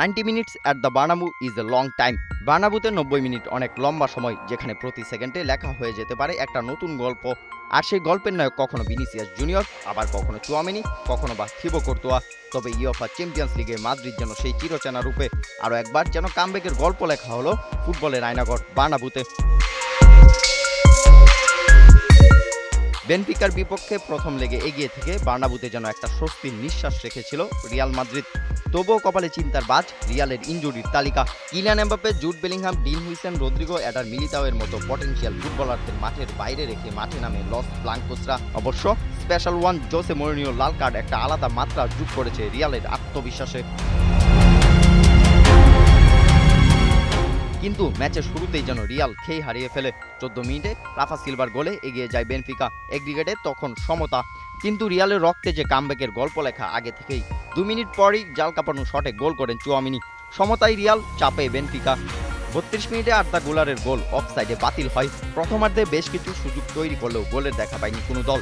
90 minutes at the Bernabeu is a long time. বার্নাব্যুতে 90 minute অনেক লম্বা সময়, যেখানে প্রতি সেকেন্ডে লেখা হয়ে যেতে পারে একটা নতুন গল্প। আর সেই গল্পের নায়ক কখনো ভিনিসিয়াস জুনিয়র, আবার কখনো চুয়ামেনি, কখনো বা থিবো কর্তোয়া। তবে ইউএফা চ্যাম্পিয়ন্স লিগে মাদ্রিদ যেন সেই চিরচেনা রূপে আরও একবার যেন কামব্যাকের গল্প লেখা হলো ফুটবলের আয়নাঘর বার্নাব্যুতে। বেনফিকার বিপক্ষে প্রথম লেগে এগিয়ে থেকে বার্নাব্যুতে যেন একটা স্বস্তির নিঃশ্বাস রেখেছিল রিয়াল মাদ্রিদ। তবুও কপালে চিন্তার বাজ রিয়ালের ইনজুরির তালিকা। Kylian Mbappe, Jude Bellingham, Dean Huijsen, Rodrygo, Eder মিলিতাওয়ের মতো পটেনশিয়াল ফুটবলারদের মাঠের বাইরে রেখে মাঠে নামে লস ব্লাঙ্কোসরা। অবশ্য স্পেশাল ওয়ান জোসে মরিনিওর লাল কার্ড একটা আলাদা মাত্রা যোগ করেছে রিয়ালের আত্মবিশ্বাসে। কিন্তু ম্যাচের শুরুতেই যেন রিয়াল খেই হারিয়ে ফেলে। 14 মিনিটে রাফা সিলভার গোলে এগিয়ে যায় বেনফিকা। এগ্রিগেটে তখন সমতা, কিন্তু রিয়ালের রক্তে যে কামব্যাকের গল্প লেখা আগে থেকেই। 2 মিনিট পরই জাল কাঁপানো শটে গোল করেন চুয়ামিনি। সমতায় রিয়াল, চাপে বেনফিকা। 32 মিনিটে আর্দা গুলারের গোল অফসাইডে বাতিল হয়। প্রথমার্ধে বেশ কিছু সুযোগ তৈরি করলেও গোলের দেখা পায়নি কোনো দল।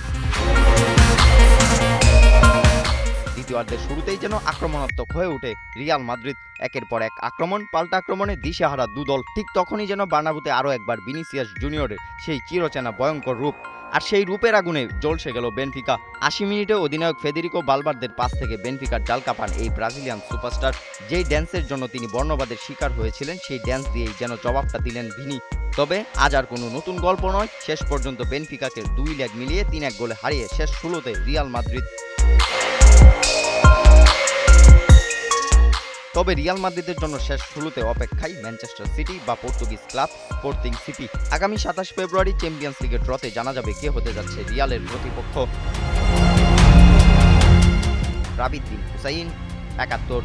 দ্বিতীয়ার্ধের শুরুতেই যেন আক্রমণাত্মক হয়ে ওঠে রিয়াল মাদ্রিদ। একের পর এক আক্রমণ, পাল্টা আক্রমণে দিশেহারা দুদল। ঠিক তখনই যেন বার্নাব্যুতে আরও একবার ভিনিসিয়াস জুনিয়রের সেই চিরচেনা ভয়ঙ্কর রূপ। আর সেই রূপের আগুনে জ্বলসে গেল বেনফিকা। 80 মিনিটে অধিনায়ক ফেদেরিকো বালবার্দের পাস থেকে বেনফিকার জাল কাঁপান এই ব্রাজিলিয়ান সুপারস্টার। যেই ড্যান্সের জন্য তিনি বর্ণবাদের শিকার হয়েছিলেন, সেই ড্যান্স দিয়েই যেন জবাবটা দিলেন ভিনি। তবে আজ আর কোনো নতুন গল্প নয়। শেষ পর্যন্ত বেনফিকাকে 2 লেগ মিলিয়ে 3-1 গোলে হারিয়ে শেষ 16তে রিয়াল মাদ্রিদ। তবে রিয়াল মাদ্রিদের জন্য শেষ 16তে অপেক্ষায় ম্যানচেস্টার সিটি বা পর্তুগিজ ক্লাব স্পোর্টিং সিপি। আগামী 27 ফেব্রুয়ারি চ্যাম্পিয়ন্স লিগের ড্রতে জানা যাবে কে হতে যাচ্ছে রিয়ালের প্রতিপক্ষ। রাবিদ বিন হুসাইন, 71।